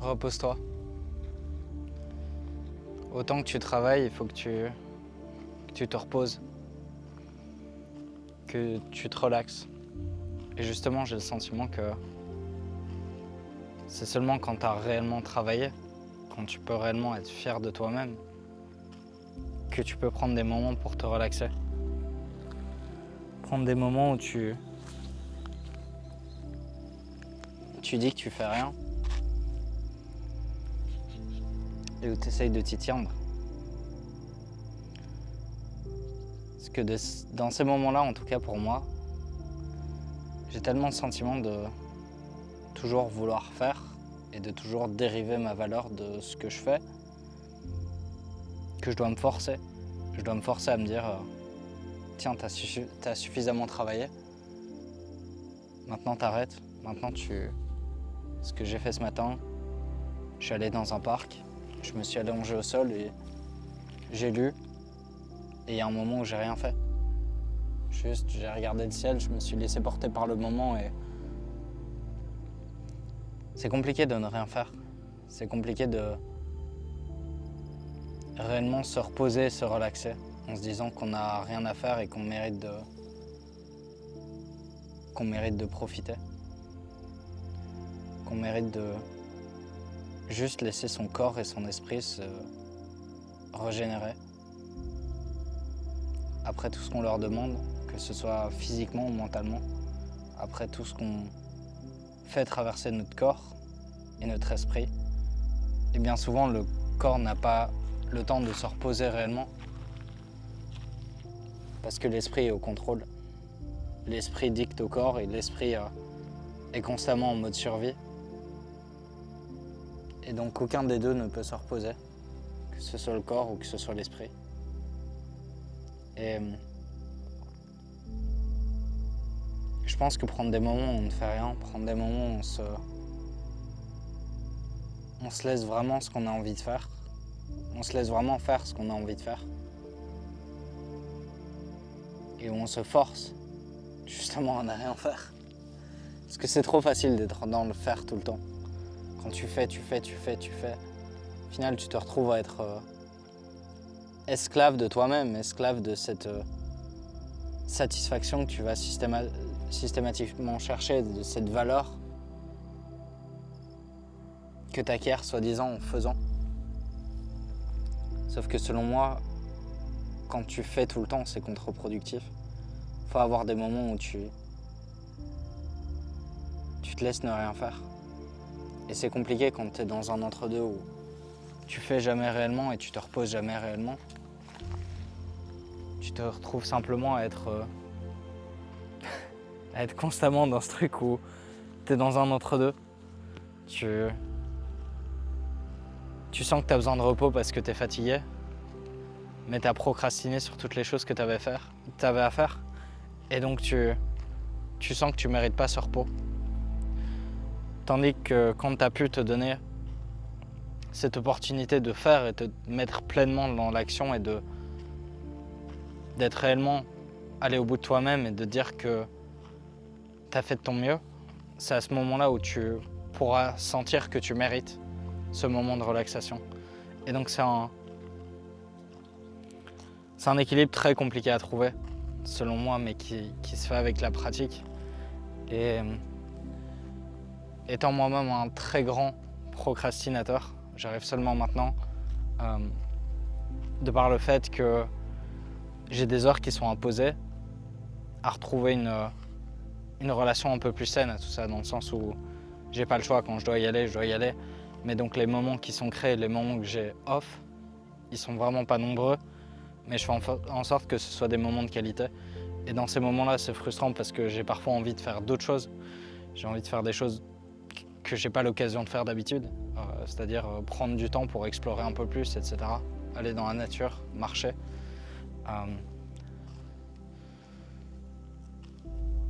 repose-toi. Autant que tu travailles, il faut que tu te reposes, que tu te relaxes. Et justement, j'ai le sentiment que c'est seulement quand tu as réellement travaillé, quand tu peux réellement être fier de toi-même, que tu peux prendre des moments pour te relaxer. Prendre des moments où tu dis que tu fais rien et où tu essayes de t'y tiendre. Parce que dans ces moments-là, en tout cas pour moi, j'ai tellement le sentiment de toujours vouloir faire et de toujours dériver ma valeur de ce que je fais que je dois me forcer. Je dois me forcer à me dire tiens, t'as suffisamment travaillé, maintenant t'arrêtes, maintenant ce que j'ai fait ce matin, je suis allé dans un parc, je me suis allongé au sol et j'ai lu, et il y a un moment où j'ai rien fait. Juste, j'ai regardé le ciel, je me suis laissé porter par le moment et c'est compliqué de ne rien faire. C'est compliqué de réellement se reposer, se relaxer en se disant qu'on n'a rien à faire et qu'on mérite de profiter. Qu'on mérite de juste laisser son corps et son esprit se régénérer. Après tout ce qu'on leur demande, que ce soit physiquement ou mentalement, après tout ce qu'on fait traverser notre corps et notre esprit, et bien souvent le corps n'a pas le temps de se reposer réellement parce que l'esprit est au contrôle. L'esprit dicte au corps et l'esprit est constamment en mode survie. Et donc aucun des deux ne peut se reposer, que ce soit le corps ou que ce soit l'esprit. Et je pense que prendre des moments où on ne fait rien, prendre des moments où on se laisse vraiment ce qu'on a envie de faire, on se laisse vraiment faire ce qu'on a envie de faire, et où on se force justement à ne rien faire. Parce que c'est trop facile d'être dans le faire tout le temps. Quand tu fais, au final tu te retrouves à être esclave de toi-même, esclave de cette satisfaction que tu vas systématiquement chercher, de cette valeur que tu acquiers soi-disant en faisant. Sauf que selon moi, quand tu fais tout le temps, c'est contre-productif. Faut avoir des moments où tu te laisses ne rien faire. Et c'est compliqué quand tu es dans un entre-deux où tu fais jamais réellement et tu te reposes jamais réellement. Tu te retrouves simplement à être constamment dans ce truc où tu es dans un entre-deux. Tu sens que tu as besoin de repos parce que tu es fatigué, mais tu as procrastiné sur toutes les choses que tu avais à faire. Et donc tu sens que tu ne mérites pas ce repos. Tandis que quand tu as pu te donner cette opportunité de faire et te mettre pleinement dans l'action et d'être réellement allé au bout de toi-même et de dire que tu as fait de ton mieux, c'est à ce moment-là où tu pourras sentir que tu mérites ce moment de relaxation. Et donc c'est un équilibre très compliqué à trouver, selon moi, mais qui se fait avec la pratique. Et étant moi-même un très grand procrastinateur, j'arrive seulement maintenant, de par le fait que j'ai des heures qui sont imposées, à retrouver une relation un peu plus saine à tout ça, dans le sens où j'ai pas le choix, quand je dois y aller. Mais donc les moments qui sont créés, les moments que j'ai off, ils sont vraiment pas nombreux, mais je fais en sorte que ce soit des moments de qualité. Et dans ces moments-là, c'est frustrant parce que j'ai parfois envie de faire d'autres choses. J'ai envie de faire des choses que j'ai pas l'occasion de faire d'habitude, c'est-à-dire prendre du temps pour explorer un peu plus, etc. Aller dans la nature, marcher.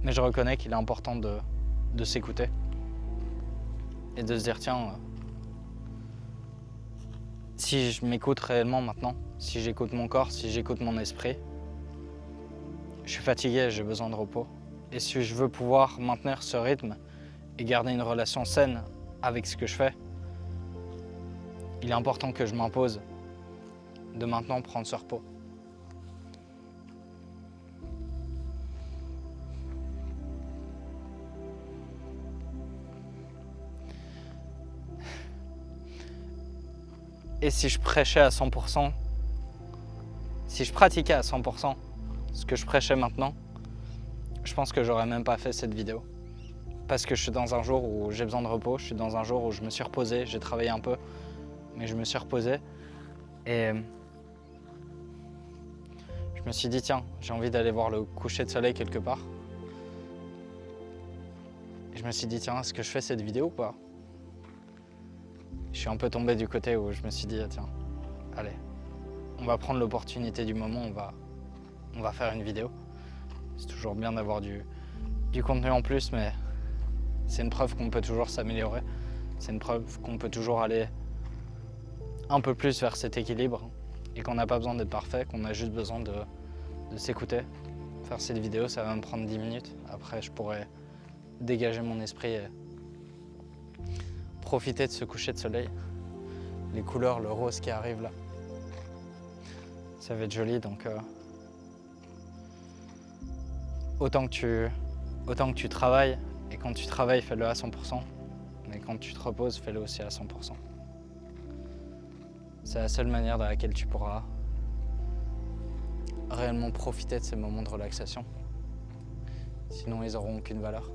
Mais je reconnais qu'il est important de s'écouter et de se dire tiens, si je m'écoute réellement maintenant, si j'écoute mon corps, si j'écoute mon esprit, je suis fatigué, j'ai besoin de repos. Et si je veux pouvoir maintenir ce rythme et garder une relation saine avec ce que je fais, il est important que je m'impose de maintenant prendre ce repos. Et si je prêchais à 100%, si je pratiquais à 100% ce que je prêchais maintenant, je pense que j'aurais même pas fait cette vidéo. Parce que je suis dans un jour où j'ai besoin de repos, je suis dans un jour où je me suis reposé, j'ai travaillé un peu, mais je me suis reposé. Et je me suis dit, tiens, j'ai envie d'aller voir le coucher de soleil quelque part. Et je me suis dit, tiens, est-ce que je fais cette vidéo ou pas? Je suis un peu tombé du côté où je me suis dit, tiens, allez, on va prendre l'opportunité du moment, on va faire une vidéo. C'est toujours bien d'avoir du contenu en plus, mais c'est une preuve qu'on peut toujours s'améliorer. C'est une preuve qu'on peut toujours aller un peu plus vers cet équilibre et qu'on n'a pas besoin d'être parfait, qu'on a juste besoin de s'écouter. Faire cette vidéo, ça va me prendre 10 minutes. Après, je pourrais dégager mon esprit et profiter de ce coucher de soleil. Les couleurs, le rose qui arrive là. Ça va être joli, donc autant que tu travailles, et quand tu travailles, fais-le à 100%, mais quand tu te reposes, fais-le aussi à 100%. C'est la seule manière dans laquelle tu pourras réellement profiter de ces moments de relaxation. Sinon, ils n'auront aucune valeur.